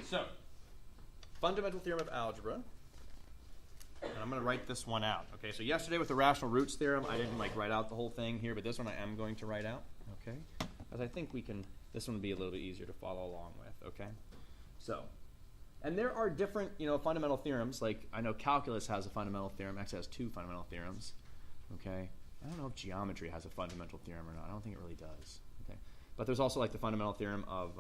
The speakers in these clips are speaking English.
So, fundamental theorem of algebra. And I'm going to write this one out. Okay, so yesterday with the rational roots theorem, I didn't write out the whole thing here, but this one I am going to write out. Okay, because I think this one will be a little bit easier to follow along with. Okay, so, and there are different, fundamental theorems. Like I know calculus has a fundamental theorem. X has two fundamental theorems. Okay, I don't know if geometry has a fundamental theorem or not. I don't think it really does. Okay, but there's also like the fundamental theorem of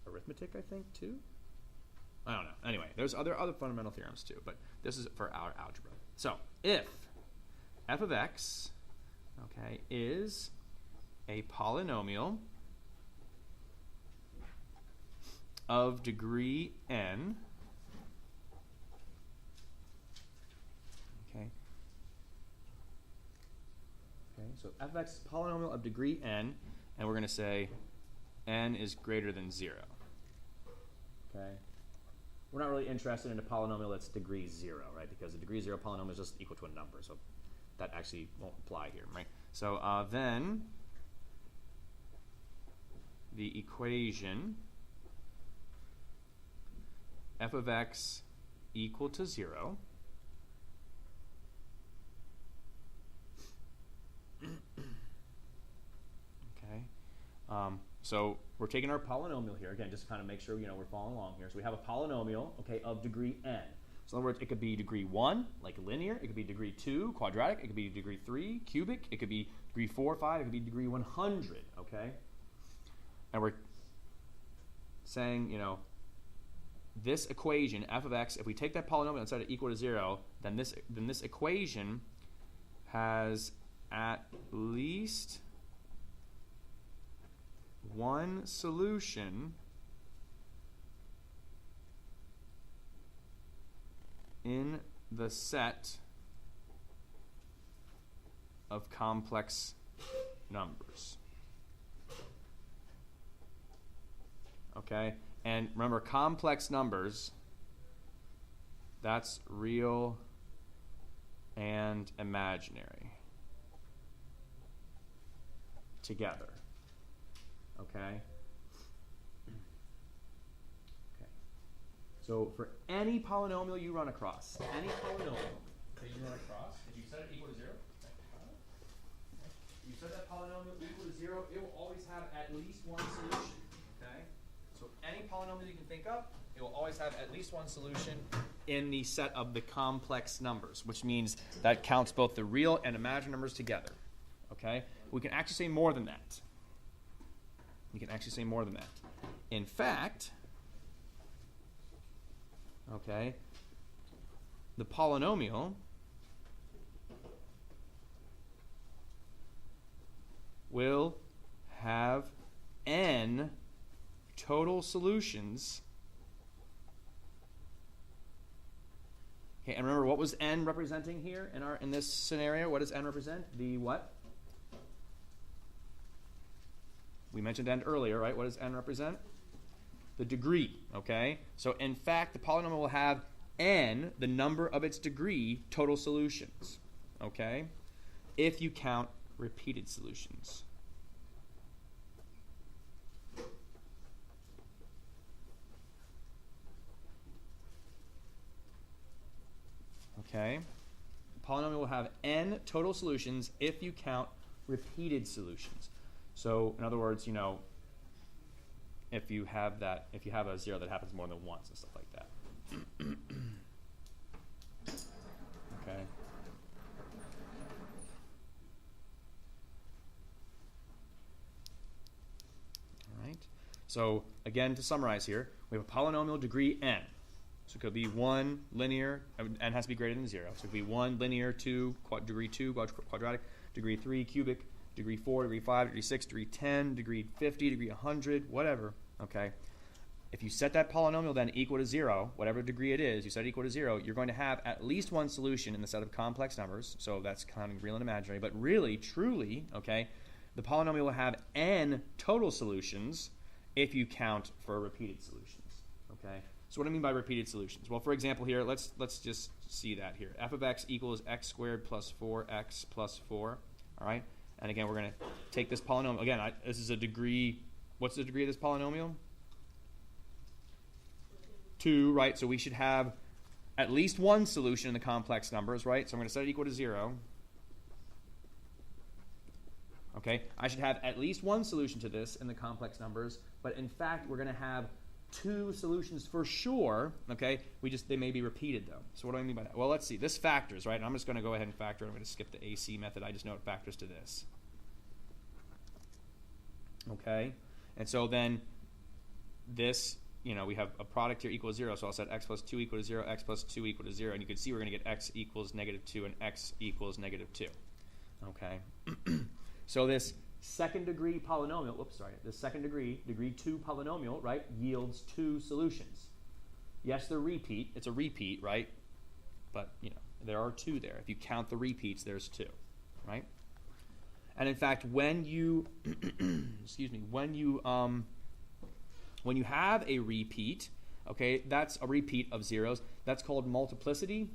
arithmetic, I think, too. I don't know. Anyway, there's other fundamental theorems too, but this is for our algebra. So if f of x, okay, is a polynomial of degree n, okay, so f of x is a polynomial of degree n, and we're going to say n is greater than 0. Okay. We're not really interested in a polynomial that's degree 0, right? Because a degree 0 polynomial is just equal to a number, so that actually won't apply here, right? So then the equation f of x equal to 0 okay. So we're taking our polynomial here, again, just to kind of make sure we're following along here. So we have a polynomial, okay, of degree n. So in other words, it could be degree 1, like linear. It could be degree 2, quadratic. It could be degree 3, cubic. It could be degree 4, 5. It could be degree 100, okay? And we're saying, this equation, f of x, if we take that polynomial and set it equal to 0, then this equation has at least one solution in the set of complex numbers. Okay? And remember, complex numbers, that's real and imaginary together. Okay. Okay. So for any polynomial you run across, if you set it equal to 0, you set that polynomial equal to 0, it will always have at least one solution. Okay. So any polynomial you can think of, it will always have at least one solution in the set of the complex numbers, which means that counts both the real and imaginary numbers together. Okay. We can actually say more than that. In fact, okay, the polynomial will have n total solutions. Okay, and remember, what was n representing here in this scenario? What does n represent? The what? We mentioned n earlier, right? What does n represent? The degree, okay? So in fact, the polynomial will have n, the number of its degree, total solutions, okay? If you count repeated solutions. Okay? The polynomial will have n total solutions if you count repeated solutions. So, in other words, if you have a 0 that happens more than once and stuff like that. Okay. All right. So, again, to summarize here, we have a polynomial degree n. So it could be 1 linear, n has to be greater than 0. So it could be 1 linear, 2, degree 2, quadratic, degree 3, cubic, degree 4, degree 5, degree 6, degree 10, degree 50, degree 100, whatever, okay? If you set that polynomial then equal to 0, whatever degree it is, you set it equal to 0, you're going to have at least one solution in the set of complex numbers, so that's counting real and imaginary, but really, truly, okay, the polynomial will have n total solutions if you count for repeated solutions, okay? So what do I mean by repeated solutions? Well, for example here, let's just see that here. F of x equals x squared plus 4x plus 4, all right? And again, we're going to take this polynomial. Again, this is a degree what's the degree of this polynomial? 2, right? So we should have at least one solution in the complex numbers, right? So I'm going to set it equal to 0. Okay, I should have at least one solution to this in the complex numbers, but in fact, we're going to have 2 solutions for sure. Okay, they may be repeated though. So what do I mean by that? Well, let's see. This factors, right? And I'm just going to go ahead and factor. I'm going to skip the AC method. I just know it factors to this. Okay, and so then this, we have a product here equals 0. So I'll set x plus 2 equal to 0, x plus 2 equal to 0, and you can see we're going to get x equals negative 2 and x equals negative 2. Okay. So this second degree polynomial, this second degree 2 polynomial, right, yields 2 solutions. Yes, they're repeat. It's a repeat, right? But, there are 2 there. If you count the repeats, there's 2, right? And in fact, when you, when you have a repeat, okay, that's a repeat of zeros. That's called multiplicity,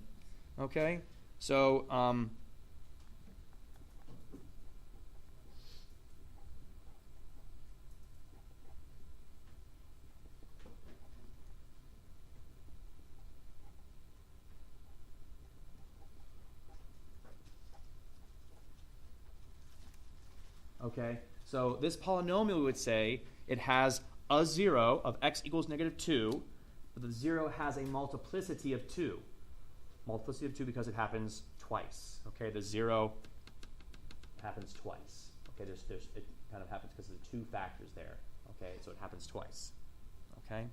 okay? So, okay, so this polynomial would say it has a 0 of x equals negative 2, but the 0 has a multiplicity of 2. Multiplicity of 2 because it happens twice. Okay, the 0 happens twice. Okay, it kind of happens because of the 2 factors there. Okay, so it happens twice. Okay,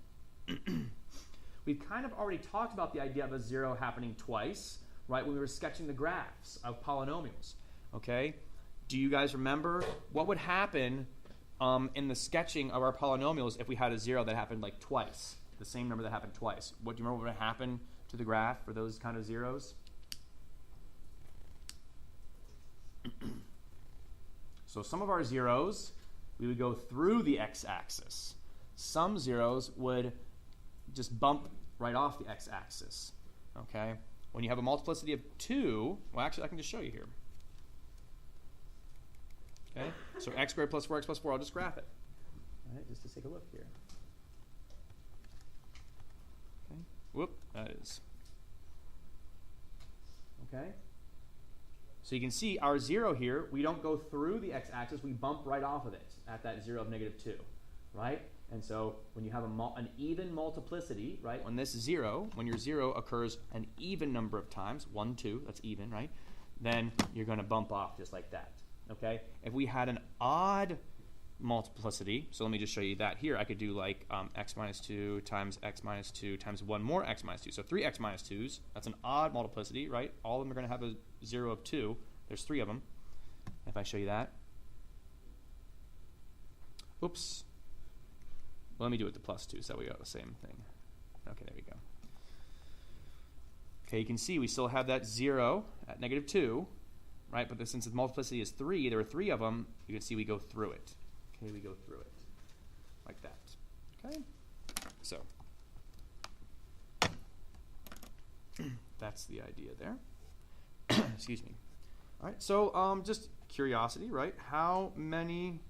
we've kind of already talked about the idea of a 0 happening twice, right, when we were sketching the graphs of polynomials. Okay. Do you guys remember what would happen in the sketching of our polynomials if we had a 0 that happened like twice, the same number that happened twice? Do you remember what would happen to the graph for those kind of zeros? So some of our zeros, we would go through the x-axis. Some zeros would just bump right off the x-axis. Okay? When you have a multiplicity of 2, well, actually, I can just show you here. Okay, so x squared plus 4x plus 4, I'll just graph it. All right, just to take a look here. Okay, whoop, that is. Okay, so you can see our 0 here, we don't go through the x-axis, we bump right off of it at that 0 of negative 2, right? And so when you have an even multiplicity, right, when your 0 occurs an even number of times, 1, 2, that's even, right? Then you're going to bump off just like that. Okay, if we had an odd multiplicity, so let me just show you that here. I could do like x minus 2 times x minus 2 times 1 more x minus 2. So 3x minus 2s, that's an odd multiplicity, right? All of them are going to have a 0 of 2. There's 3 of them. If I show you that. Oops. Well, let me do it to plus 2 so we got the same thing. Okay, there we go. Okay, you can see we still have that 0 at negative 2. Right, but since the multiplicity is 3, there are 3 of them, you can see we go through it. Okay, we go through it. Like that. Okay? So, that's the idea there. Excuse me. All right, so just curiosity, right? How many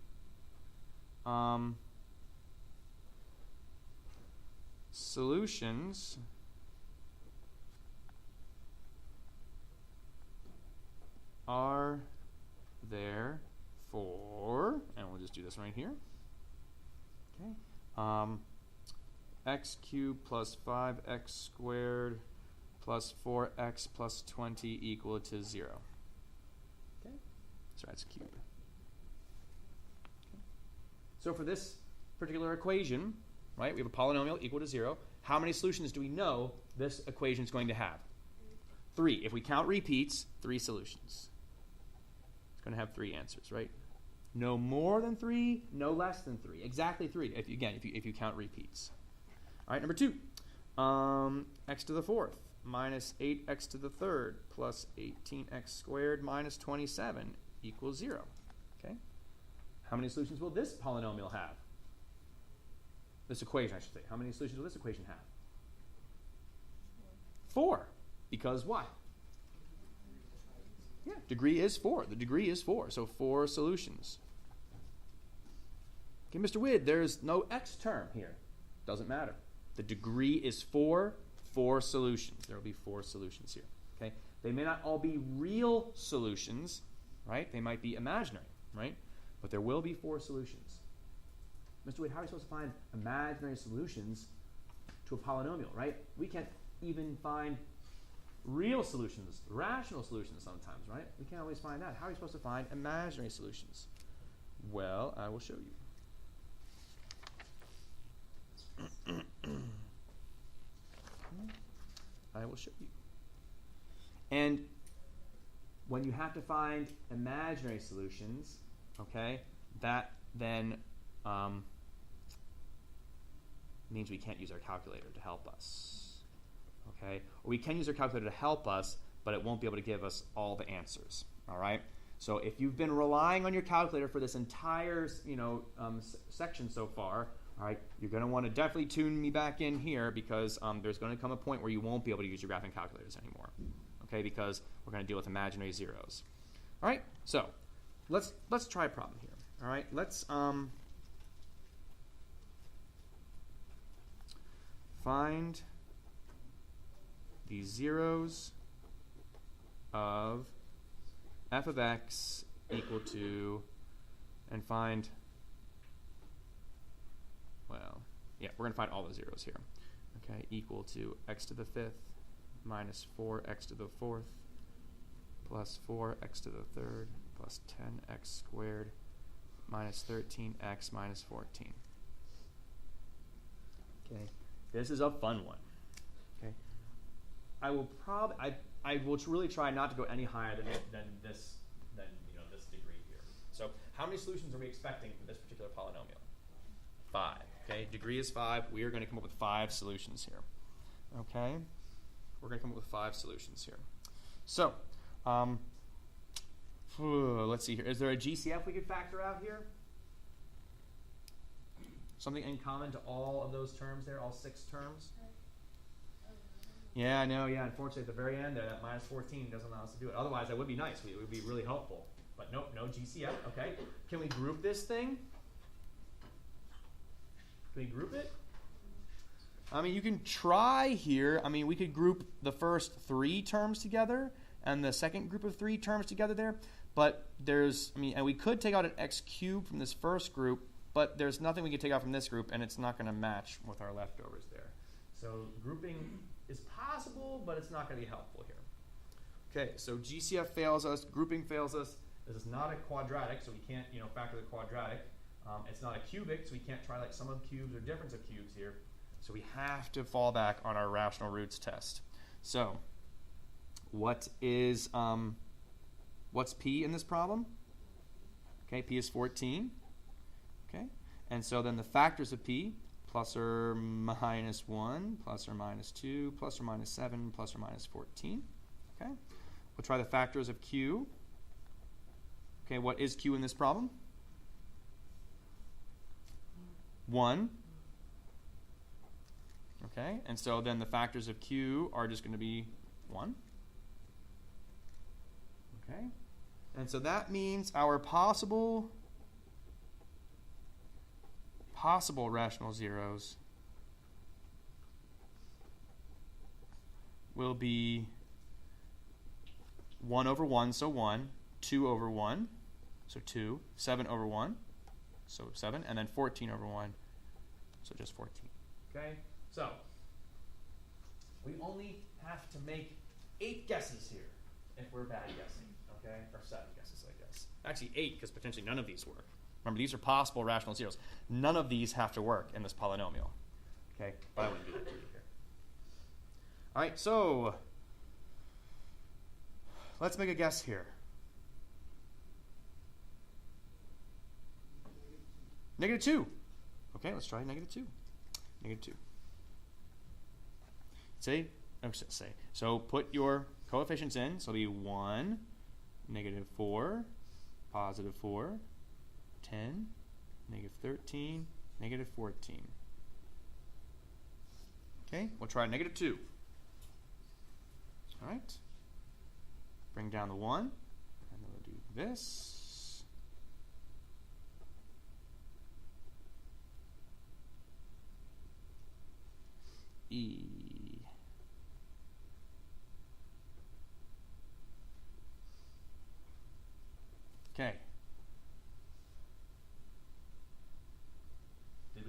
solutions are there for, and we'll just do this right here, okay, x cubed plus 5x squared plus 4x plus 20 equal to 0. Okay, so that's cube. Okay. So for this particular equation, right, we have a polynomial equal to 0. How many solutions do we know this equation is going to have? 3. If we count repeats, 3 solutions. It's going to have 3 answers, right? No more than 3, no less than 3. Exactly 3, if you count repeats. All right, number 2. X to the 4th minus 8x to the 3rd plus 18x squared minus 27 equals 0. Okay? How many solutions will this polynomial have? This equation, I should say. How many solutions will this equation have? 4. Because why? Yeah, degree is 4. The degree is 4. So 4 solutions. Okay, Mr. Wid, there's no x term here. Doesn't matter. The degree is 4 solutions. There will be 4 solutions here. Okay, they may not all be real solutions, right? They might be imaginary, right? But there will be 4 solutions. Mr. Wade, how are we supposed to find imaginary solutions to a polynomial, right? We can't even find real solutions, rational solutions sometimes, right? We can't always find that. How are we supposed to find imaginary solutions? Well, I will show you. I will show you. And when you have to find imaginary solutions, okay, that then means we can't use our calculator to help us. Okay? Or we can use our calculator to help us, but it won't be able to give us all the answers. All right? So if you've been relying on your calculator for this entire section so far, all right, you're going to want to definitely tune me back in here because there's going to come a point where you won't be able to use your graphing calculators anymore. Okay? Because we're going to deal with imaginary zeros. All right? So let's try a problem here. All right? Let's find the zeros of f of x equal to, and find, well, yeah, we're going to find all the zeros here. Okay, equal to x to the 5th minus 4x to the 4th plus 4x to the 3rd plus 10x squared minus 13x minus 14. Okay, this is a fun one. Okay, I will really try not to go any higher than this degree here. So how many solutions are we expecting for this particular polynomial? 5. Okay, degree is 5. We are going to come up with 5 solutions here. Okay, we're going to come up with 5 solutions here. So let's see here. Is there a GCF we could factor out here? Something in common to all of those terms there, all 6 terms? Yeah, I know. Yeah, unfortunately, at the very end there, that minus 14 doesn't allow us to do it. Otherwise, that would be nice. It would be really helpful. But nope, no GCF. Okay. Can we group this thing? Can we group it? I mean, you can try here. I mean, we could group the first 3 terms together and the second group of 3 terms together there. But and we could take out an x cubed from this first group, but there's nothing we can take out from this group, and it's not going to match with our leftovers there. So grouping is possible, but it's not going to be helpful here. Okay, so GCF fails us, grouping fails us. This is not a quadratic, so we can't factor the quadratic. It's not a cubic, so we can't try like sum of cubes or difference of cubes here. So we have to fall back on our rational roots test. So what's p in this problem? Okay, p is 14. Okay, and so then the factors of p, plus or minus 1, plus or minus 2, plus or minus 7, plus or minus 14. Okay, we'll try the factors of q. Okay, what is q in this problem? 1. Okay, and so then the factors of q are just going to be 1. Okay, and so that means our possible rational zeros will be 1 over 1, so 1, 2 over 1, so 2, 7 over 1, so 7, and then 14 over 1, so just 14. Okay, so we only have to make 8 guesses here if we're bad guessing, okay, or 7 guesses, I guess. Actually 8, because potentially none of these work. Remember, these are possible rational zeros. None of these have to work in this polynomial. Okay, but I wouldn't do that to you here. All right, so let's make a guess here. -2. Okay, let's try -2. -2. So put your coefficients in. So it'll be 1, -4, +4, 10, -13, -14. Okay, we'll try -2. All right. Bring down the 1, and then we'll do this.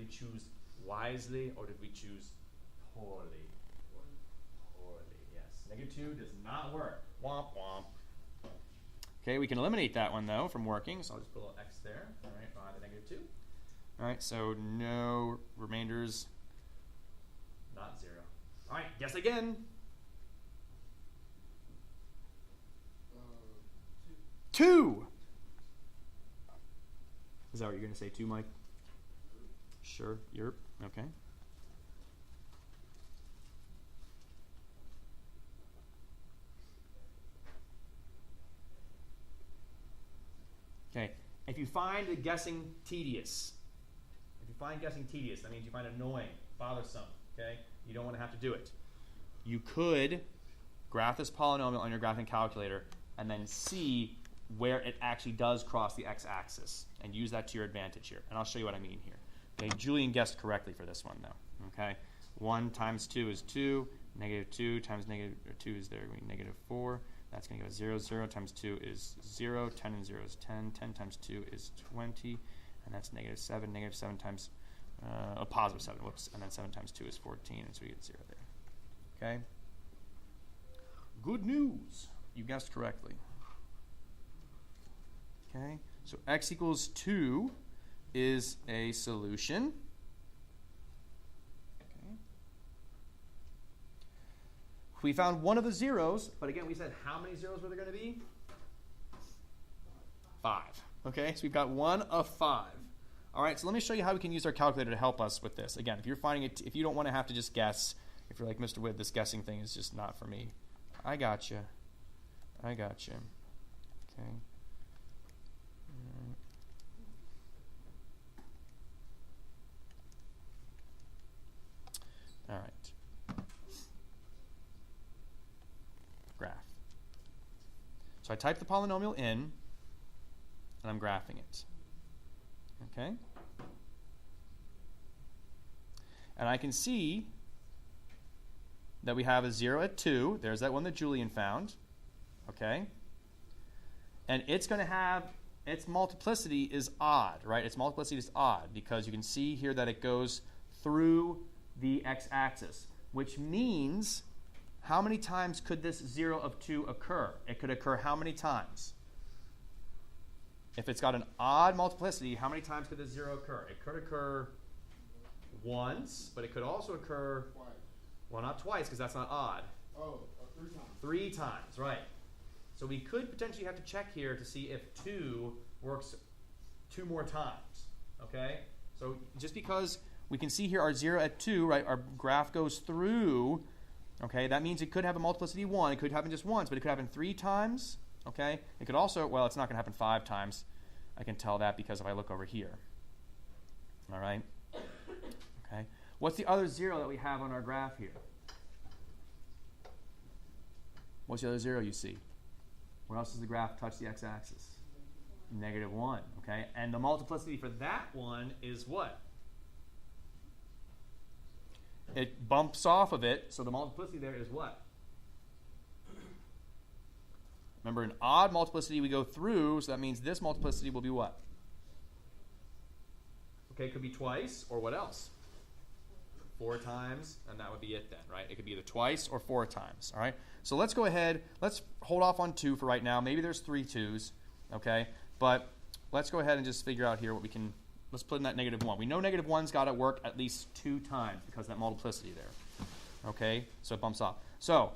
we choose wisely or did we choose poorly? Poorly, yes. -2 does not work. Womp womp. Okay, we can eliminate that one though from working, so I'll just put a little x there. All right, behind the -2. All right, so no remainders, not 0. All right, guess again. 2. Is that what you're going to say, 2, Mike? Sure, you're okay. Okay, if you find guessing tedious, that means you find it annoying, bothersome, okay? You don't want to have to do it. You could graph this polynomial on your graphing calculator and then see where it actually does cross the x-axis and use that to your advantage here. And I'll show you what I mean here. Okay, Julian guessed correctly for this one though. Okay, 1 times 2 is 2, -2 times -2 is there, going to be -4. That's going to go 0, 0 times 2 is 0, 10 and 0 is 10, 10 times 2 is 20, and that's -7, -7 times a positive 7, whoops, and then 7 times 2 is 14, and so we get 0 there. Okay? Good news, you guessed correctly. Okay, so x equals 2 is a solution. Okay. We found one of the zeros, but again, we said how many zeros were there going to be? 5. Okay, so we've got 1 of 5. All right, so let me show you how we can use our calculator to help us with this. Again, if you're finding it, if you don't want to have to just guess, if you're like Mr. Witt, this guessing thing is just not for me. I got you. I got you. Okay. All right. Graph. So I type the polynomial in, and I'm graphing it. Okay? And I can see that we have a 0 at 2. There's that one that Julian found. Okay? And it's going to have, its multiplicity is odd, right? Its multiplicity is odd because you can see here that it goes through the x-axis, which means how many times could this 0 of 2 occur? It could occur how many times? If it's got an odd multiplicity, how many times could this 0 occur? It could occur once, but it could also occur twice. Well, not twice, because that's not odd. Oh, 3 times. 3 times, right. So we could potentially have to check here to see if 2 works 2 more times, okay? So just because we can see here our 0 at 2, right, our graph goes through, okay, that means it could have a multiplicity 1. It could happen just once, but it could happen 3 times, okay? It could also, well, it's not going to happen 5 times. I can tell that because if I look over here, all right? Okay. What's the other 0 that we have on our graph here? What's the other 0 you see? Where else does the graph touch the x-axis? -1, okay? And the multiplicity for that one is what? It bumps off of it, so the multiplicity there is what? Remember, an odd multiplicity we go through, so that means this multiplicity will be what? Okay, it could be twice, or what else? 4 times, and that would be it then, right? It could be either twice or 4 times, all right? So let's go ahead, let's hold off on 2 for right now. Maybe there's 3 2s, okay? But let's go ahead and just figure out here what we can, let's put in that -1. We know -1's got to work at least 2 times because of that multiplicity there, okay? So it bumps off. So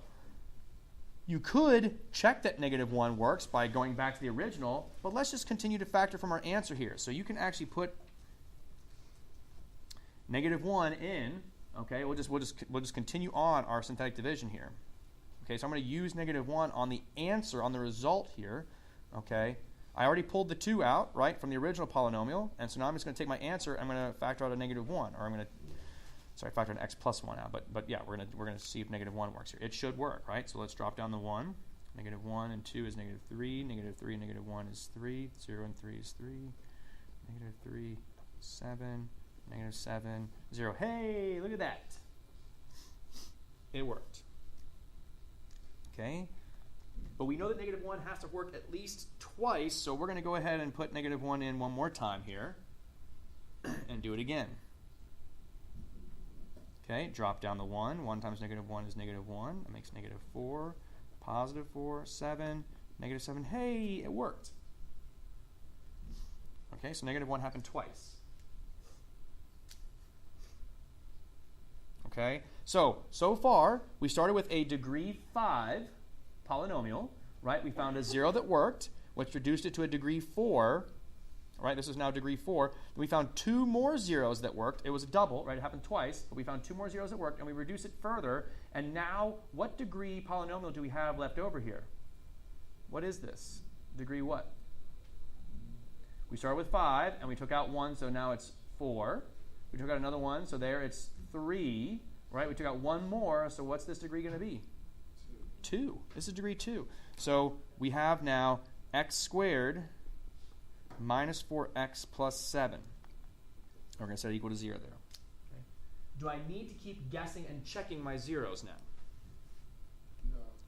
you could check that -1 works by going back to the original, but let's just continue to factor from our answer here. So you can actually put -1 in, okay? We'll just continue on our synthetic division here. Okay, so I'm going to use -1 on the answer, on the result here, okay? I already pulled the 2 out, right, from the original polynomial, and so now I'm just going to take my answer, I'm going to factor out a -1, or I'm going to, sorry, factor an x plus 1 out, but yeah, we're going to see if -1 works here. It should work, right? So let's drop down the 1. -1 and 2 is -3, -3 and -1 is 3, 0 and 3 is 3, -3, 7, -7, 0. Hey, look at that. It worked. Okay? But we know that -1 has to work at least twice, so we're going to go ahead and put -1 in one more time here and do it again. Okay, drop down the 1. 1 times negative 1 is negative 1. That makes negative 4, positive 4, 7, negative 7. Hey, it worked. Okay, so negative 1 happened twice. Okay, so far we started with a degree 5 polynomial, right? We found a 0 that worked, which reduced it to a degree 4. Right, this is now degree 4. Then we found 2 more zeros that worked. It was a double, right? It happened twice, but we found 2 more zeros that worked, and we reduced it further. And now, what degree polynomial do we have left over here? What is this? Degree what? We started with 5, and we took out 1, so now it's 4. We took out another 1, so there it's 3. Right? We took out 1 more, so what's this degree going to be? 2. This is degree 2. So we have now x squared minus 4x plus 7. We're going to set it equal to 0 there. Okay. Do I need to keep guessing and checking my zeros now?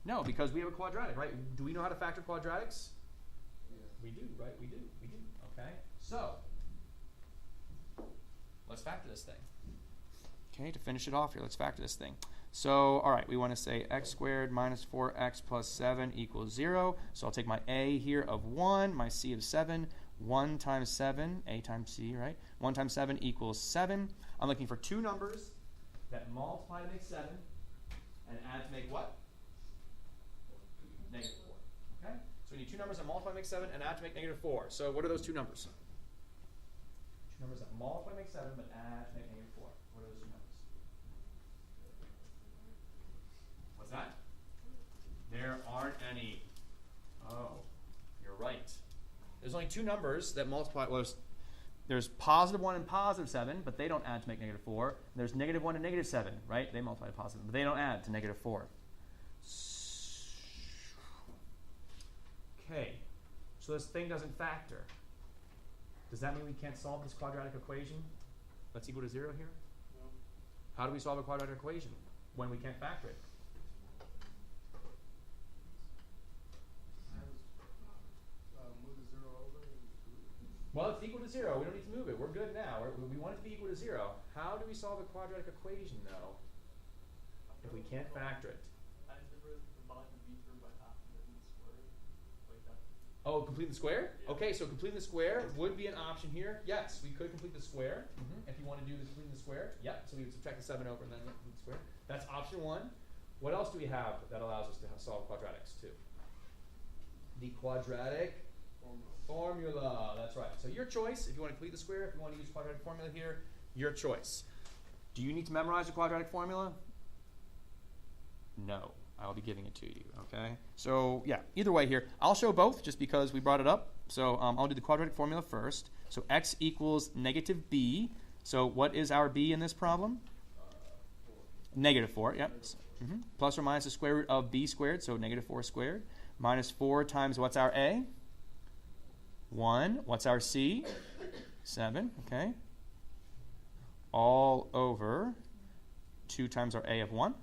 No, because we have a quadratic, right? Do we know how to factor quadratics? Yeah. We do, right? We do. Okay. So, let's factor this thing. Okay, to finish it off here, let's factor this thing. So, all right, we want to say x squared minus 4x plus 7 equals 0. So I'll take my a here of 1, my c of 7. 1 times 7, a times c, right? 1 times 7 equals 7. I'm looking for 2 numbers that multiply to make 7 and add to make what? Negative 4. Okay? So we need 2 numbers that multiply to make 7 and add to make negative 4. So what are those 2 numbers? 2 numbers that multiply to make 7 but add to make negative 4. What are those 2 numbers? What's that? There aren't any. Oh, you're right. There's only 2 numbers that multiply. Well, there's positive 1 and positive 7, but they don't add to make negative 4. There's negative 1 and negative 7, right? They multiply to positive, but they don't add to negative 4. Okay, so this thing doesn't factor. Does that mean we can't solve this quadratic equation that's equal to 0 here? No. How do we solve a quadratic equation when we can't factor it? Well, it's equal to 0. We don't need to move it. We're good now. We want it to be equal to 0. How do we solve a quadratic equation, though, if we can't factor it? Oh, complete the square? Yeah. Okay, so completing the square would be an option here. Yes, we could complete the square if you want to do the completing the square. Yep, so we would subtract the 7 over and then complete the square. That's option 1. What else do we have that allows us to solve quadratics too? The quadratic formula. That's right. So your choice, if you want to complete the square, if you want to use quadratic formula here, your choice. Do you need to memorize the quadratic formula? No. I'll be giving it to you, okay? So, yeah, either way here. I'll show both just because we brought it up. So I'll do the quadratic formula first. So x equals negative b. So what is our b in this problem? 4. Negative 4, yep. Plus or minus the square root of b squared, so negative 4 squared. Minus 4 times what's our a? 1. What's our c? 7, okay. All over 2 times our a of 1.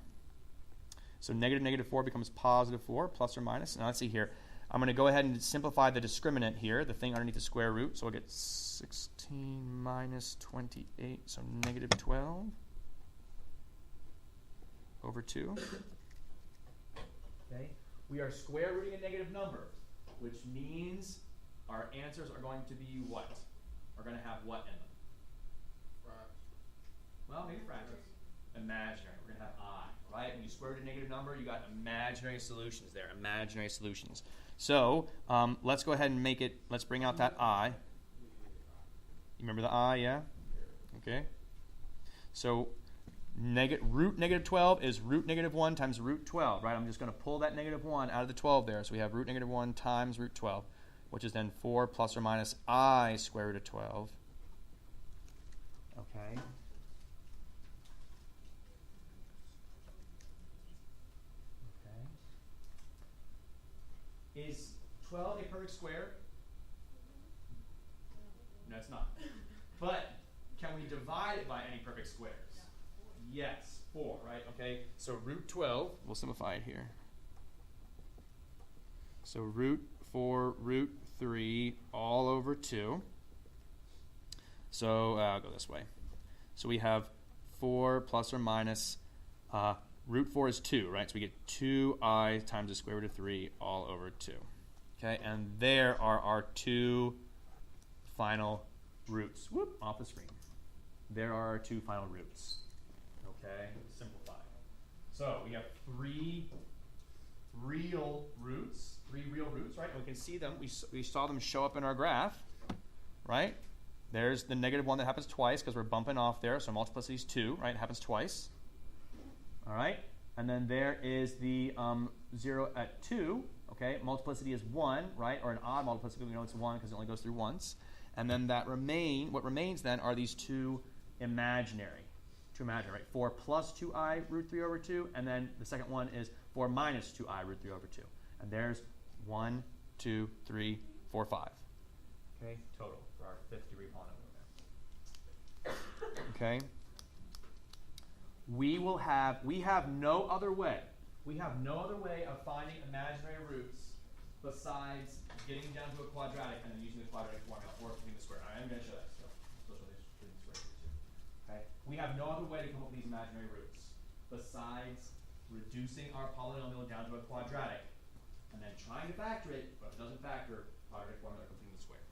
So negative 4 becomes positive 4, plus or minus. Now let's see here. I'm going to go ahead and simplify the discriminant here, the thing underneath the square root. So I'll get 16 minus 28, so negative 12 over 2. Okay. We are square rooting a negative number, which means our answers are going to be what? Are going to have what in them? Fractions. Well, maybe fractions. Imaginary. We're going to have I. Right? When you square root a negative number, you got imaginary solutions there. Imaginary solutions. So let's go ahead and make it. Let's bring out that I. You remember the I, yeah? Okay. So root negative 12 is root negative 1 times root 12, right? I'm just going to pull that negative 1 out of the 12 there. So we have root negative 1 times root 12, which is then 4 plus or minus I square root of 12. Okay. Is 12 a perfect square? No, it's not. But can we divide it by any perfect squares? Yes, 4, right? Okay, so root 12, we'll simplify it here. So root 4, root 3, all over 2. So I'll go this way. So we have 4 plus or minus root 4 is 2, right? So we get 2I times the square root of 3 all over 2. Okay, and there are our two final roots. Whoop, off the screen. There are our two final roots. Okay, simplify. So we have three real roots, right? And we can see them. We saw them show up in our graph, right? There's the negative one that happens twice because we're bumping off there. So multiplicity is 2, right? It happens twice. All right. And then there is the 0 at 2. Okay. Multiplicity is 1, right? Or an odd multiplicity. We know it's 1 because it only goes through once. And then what remains then are these two imaginary. Right? 4 plus 2i root 3 over 2. And then the second one is 4 minus 2i root 3 over 2. And there's 1, 2, 3, 4, 5. Okay, total for our fifth degree polynomial there. Okay. We have no other way. We have no other way of finding imaginary roots besides getting down to a quadratic and then using the quadratic formula or putting the square. I am going to show that still. Okay. We have no other way to come up with these imaginary roots besides reducing our polynomial down to a quadratic and then trying to factor it, but if it doesn't factor, quadratic formula completing the square.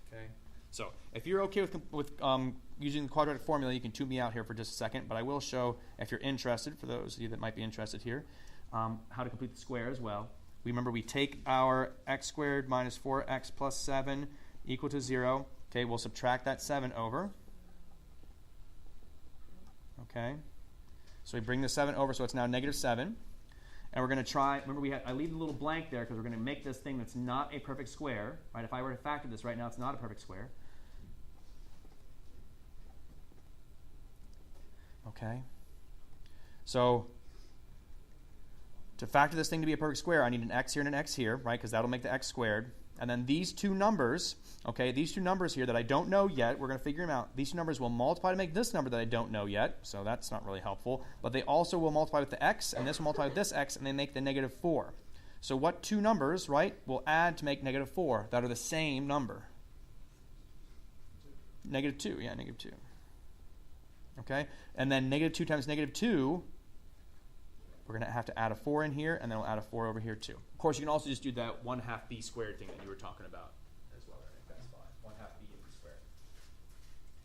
Okay. So if you're okay with using the quadratic formula, you can tune me out here for just a second, but I will show, if you're interested, for those of you that might be interested here, how to complete the square as well. Remember, we take our x squared minus 4x plus 7 equal to 0. Okay, we'll subtract that 7 over. Okay, so we bring the 7 over, so it's now negative 7. And we're going to try, remember I leave a little blank there because we're going to make this thing that's not a perfect square. Right? If I were to factor this right now, it's not a perfect square. Okay, so to factor this thing to be a perfect square, I need an x here and an x here, right? Because that'll make the x squared. And then these two numbers, okay, these two numbers here that I don't know yet, we're going to figure them out. These two numbers will multiply to make this number that I don't know yet, so that's not really helpful. But they also will multiply with the x, and this will multiply with this x, and they make the negative 4. So what two numbers, right, will add to make negative 4 that are the same number? Negative 2, yeah, negative 2. Okay, and then negative 2 times negative 2, we're going to have to add a 4 in here, and then we'll add a 4 over here too. Of course, you can also just do that 1/2 b squared thing that you were talking about as well. Right? That's fine. 1/2 b squared.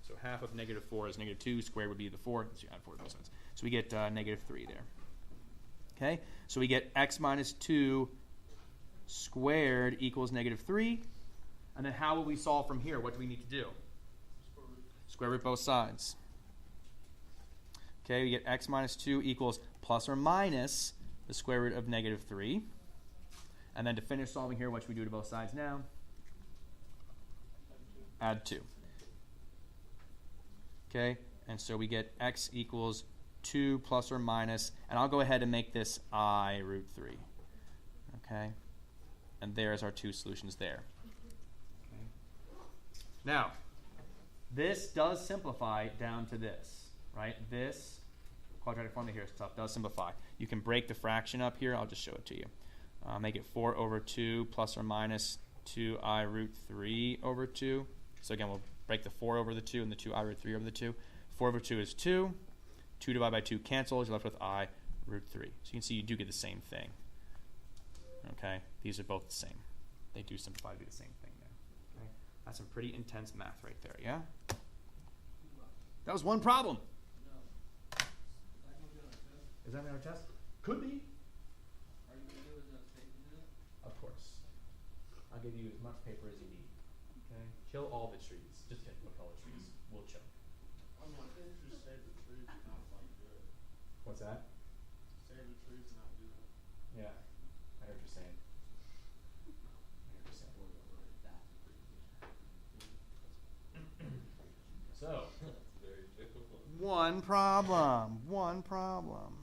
So half of negative 4 is negative 2. Squared would be the 4. So you add 4 to both sides. So we get negative 3 there. Okay, so we get x minus 2 squared equals negative 3. And then how will we solve from here? What do we need to do? Square root both sides. Okay, we get x minus 2 equals plus or minus the square root of negative 3. And then to finish solving here, what should we do to both sides now? Add 2. Okay, and so we get x equals 2 plus or minus, and I'll go ahead and make this I root 3. Okay, and there's our two solutions there. Okay. Now, this does simplify down to this, right? This quadratic formula here does simplify. You can break the fraction up here. I'll just show it to you. Make it 4 over 2 plus or minus 2i root 3 over 2. So again, we'll break the 4 over the 2 and the 2i root 3 over the 2. 4 over 2 is 2. 2 divided by 2 cancels. You're left with I root 3. So you can see you do get the same thing. Okay? These are both the same. They do simplify to be the same thing there. Okay? That's some pretty intense math right there, yeah? That was one problem. Is that on our test? Could be. Are you going to give us enough paper to do that? Of course. I'll give you as much paper as you need. Okay. Kill all the trees. Just kidding. Look at all the trees. We'll chill. I mean, I think you just save the trees and not like do it. What's that? Save the trees and not do it. Yeah. I heard you saying. So. Very difficult. One problem. One problem.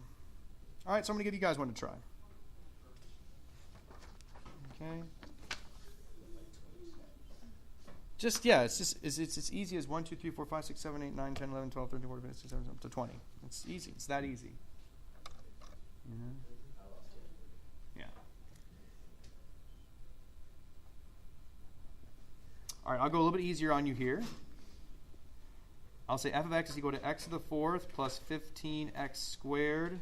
All right, so I'm going to give you guys one to try. Okay. Just, yeah, it's as easy as 1, 2, 3, 4, 5, 6, 7, 8, 9, 10, 11, 12, 13, 14, 15, 16, 17, up to 20. It's easy. It's that easy. Mm-hmm. Yeah. All right, I'll go a little bit easier on you here. I'll say f of x is equal to x to the fourth plus 15x squared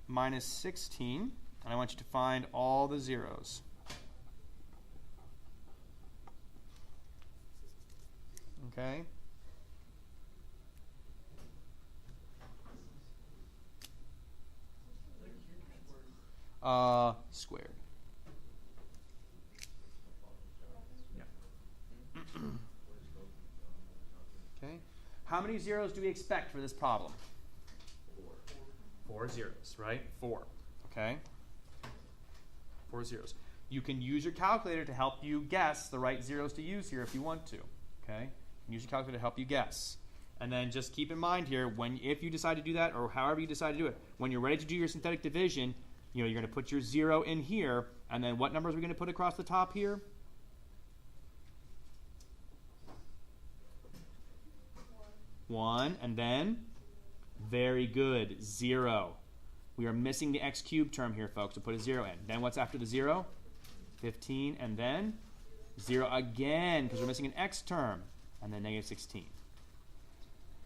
minus 16. And I want you to find all the zeros. Okay? Squared. Yeah. Okay. How many zeros do we expect for this problem? 4 zeros, right? 4. Okay. 4 zeros. You can use your calculator to help you guess the right zeros to use here if you want to. Okay. You can use your calculator to help you guess. And then just keep in mind here, if you decide to do that, or however you decide to do it, when you're ready to do your synthetic division, you're going to put your 0 in here, and then what numbers are we going to put across the top here? 1, and then? Very good, 0. We are missing the x cubed term here, folks, so put a 0 in. Then what's after the 0? 15, and then 0 again, because we're missing an x term, and then negative 16.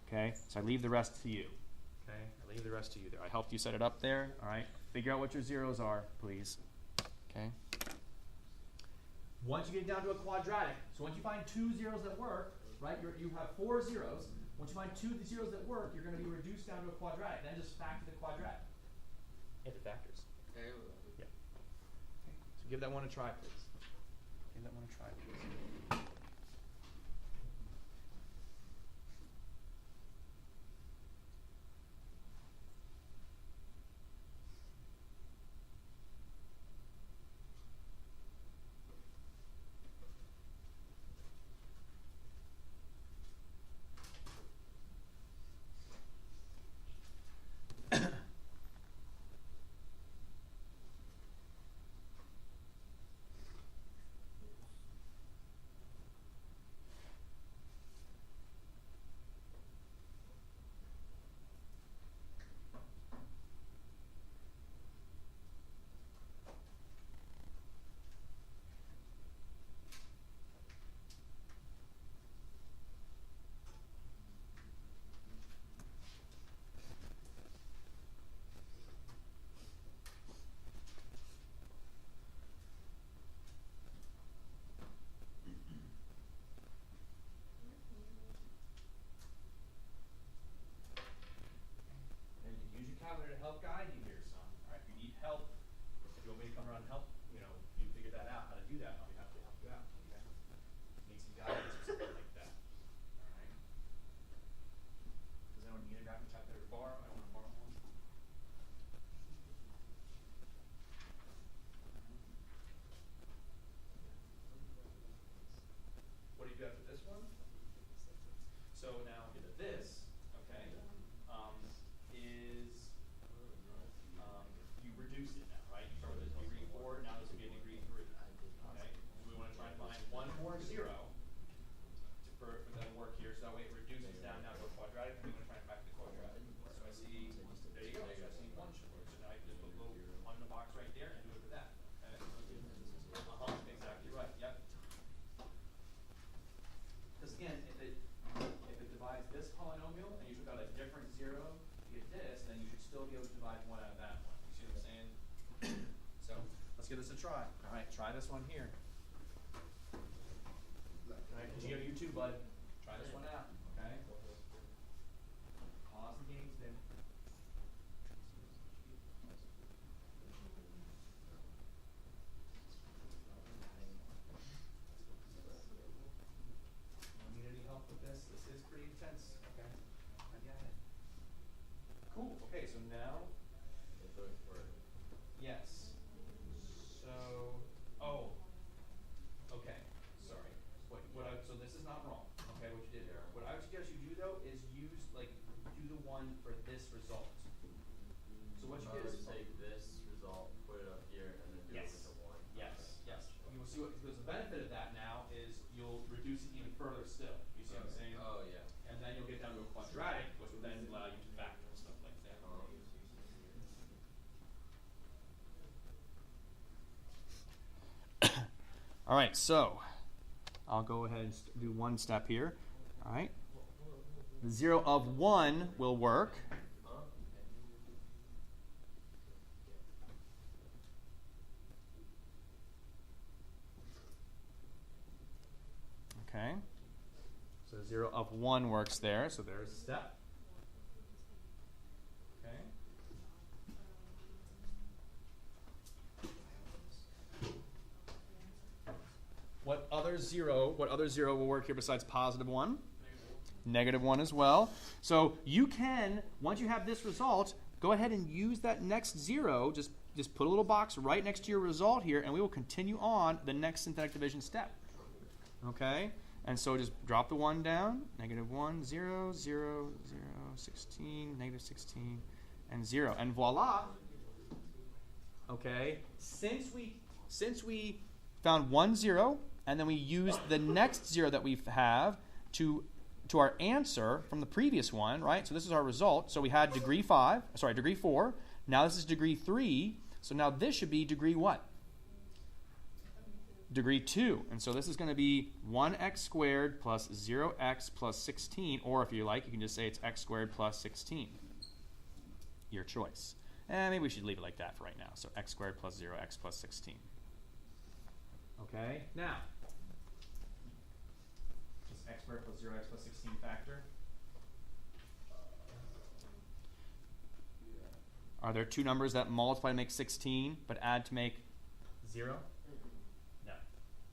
Okay, so I leave the rest to you. Okay, I leave the rest to you there. I helped you set it up there. All right, figure out what your zeros are, please. Okay. Once you get down to a quadratic, so once you find 2 zeros that work, right, you have 4 zeros. Once you find 2 zeros that work, you're going to be reduced down to a quadratic. Then just factor the quadratic. If it factors. Yeah. Okay. So give that one a try, please. Give that one a try, please. To help guide you here, son. All right, if you need help, if you want me to come around and help, you figure that out, how to do that, I'll be happy to help you out. Okay? Need some guidance or something like that. All right. Does anyone need a graphic calculator to borrow? I don't want to borrow one. What do you do after this one? So now this, okay, is you reduce it now, right? You start with a degree 4, now this will be a degree 3. Okay? We want to try and find one more 0 for that to work here, so that way it reduces down now to a quadratic. We want to try and factor the quadratic. So I see, there you go. So I see 1 should work. So now I can just put a little 1 in the box right there and do it for that. Okay? Exactly right. Yep. Because again, if it divides this polynomial and you took out a different 0 to get this, then you should still be able to divide 1 out of that one. You see what I'm saying? So let's give this a try. All right, try this one here. All right, Geo, you too, bud. Try this one out. Okay. Pause the games there. Need any help with this? This is pretty intense. Okay. I got it. Cool. Okay, so now. Yes. So. Oh. Okay. Sorry. So this is not wrong. Okay, what you did there. What I would suggest you do though is do the one for this result. So what you did is take this result, put it up here, and then do it with the 1. Yes. Yes. You will see what, because the benefit of that now is you'll reduce it even further still. You see what I'm saying? Oh yeah. And then you'll get down to a quadratic, which will then allow you to factor and stuff like that. All right, so I'll go ahead and do one step here. All right. The 0 of 1 will work. Okay. So 0 of 1 works there. So there's a step. Okay. What other zero will work here besides positive 1? Negative 1 as well. So you can, once you have this result, go ahead and use that next 0. Just put a little box right next to your result here, and we will continue on the next synthetic division step. Okay? And so just drop the 1 down. Negative 1, 0, 0, 0, 16, negative 16, and 0. And voila. Okay? Since we found 1, 0, and then we used the next 0 that we have to our answer from the previous one, right? So this is our result. So we had degree 4. Now this is degree 3. So now this should be degree what? Degree 2. And so this is going to be 1x squared plus 0x plus 16. Or if you like, you can just say it's x squared plus 16. Your choice. And maybe we should leave it like that for right now. So x squared plus 0x plus 16. Okay? Now, x squared plus 0x plus 16 factor? Are there two numbers that multiply to make 16 but add to make 0? No.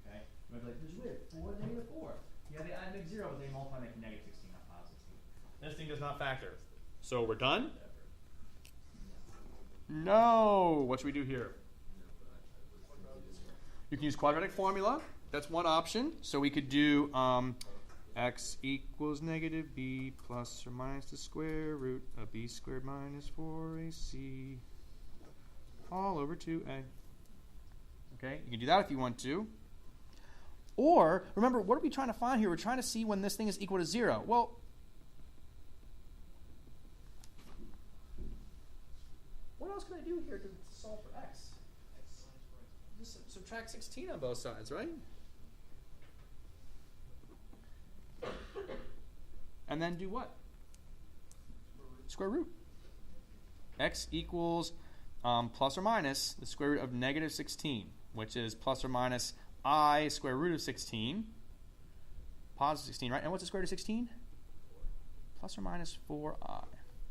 Okay. You might be like, there's weird. 4, negative 4. Yeah, they add to make 0, but they multiply to make negative 16, not positive 16. This thing does not factor. So we're done? No. What should we do here? You can use quadratic formula. That's one option. So we could do x equals negative b plus or minus the square root of b squared minus 4ac all over 2a. Okay, you can do that if you want to. Or, remember, what are we trying to find here? We're trying to see when this thing is equal to 0. Well, what else can I do here to solve for x? Just subtract 16 on both sides, right? And then do what? Square root. X equals plus or minus the square root of negative 16, which is plus or minus I square root of 16. Positive 16, right? And what's the square root of 16? Plus or minus 4i.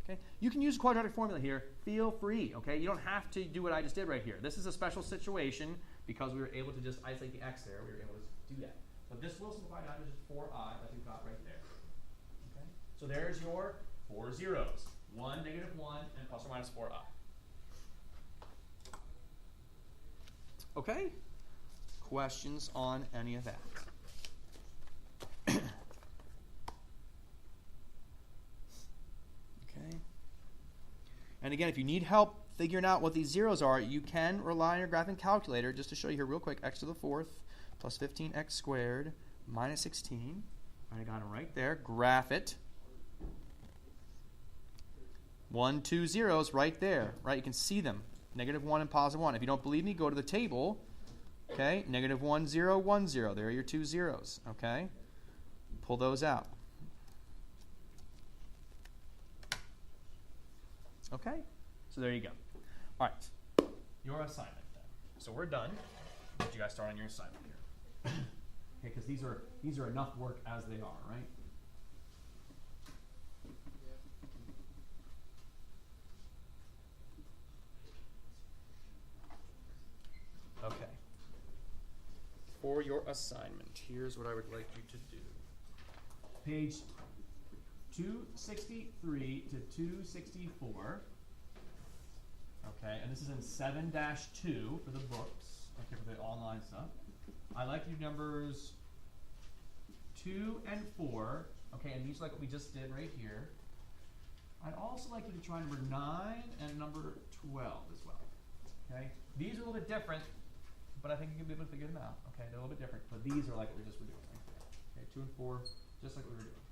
Okay? You can use quadratic formula here. Feel free. Okay? You don't have to do what I just did right here. This is a special situation because we were able to just isolate the x there. We were able to do that. But this will simplify down to just 4i that we've got right there. Okay? So there's your 4 zeros. 1, negative 1, and plus or minus 4i. Okay? Questions on any of that? Okay. And again, if you need help figuring out what these zeros are, you can rely on your graphing calculator. Just to show you here real quick, x to the 4th plus 15x squared minus 16. I got them right there. Graph it. 1, 2 zeros right there. Right? You can see them. Negative 1 and positive 1. If you don't believe me, go to the table. Okay? Negative 1, 0, 1, 0. There are your 2 zeros. Okay? Pull those out. Okay? So there you go. All right. Your assignment then. So we're done. But you guys start on your assignment here. Okay, because these are enough work as they are, right? Okay. For your assignment, here's what I would like you to do. Page 263 to 264. Okay, and this is in 7-2 for the books. Okay, for the online stuff. I like to do numbers 2 and 4. Okay, and these are like what we just did right here. I'd also like you to try number 9 and number 12 as well. Okay, these are a little bit different, but I think you can be able to figure them out. Okay, they're a little bit different, but these are like what we just were doing right there. Okay, 2 and 4, just like we were doing.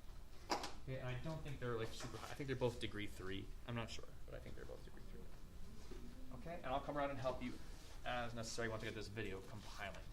Okay, and I don't think they're like super high. I think they're both degree 3. I'm not sure, but I think they're both degree 3. Okay, and I'll come around and help you as necessary once I get this video compiling.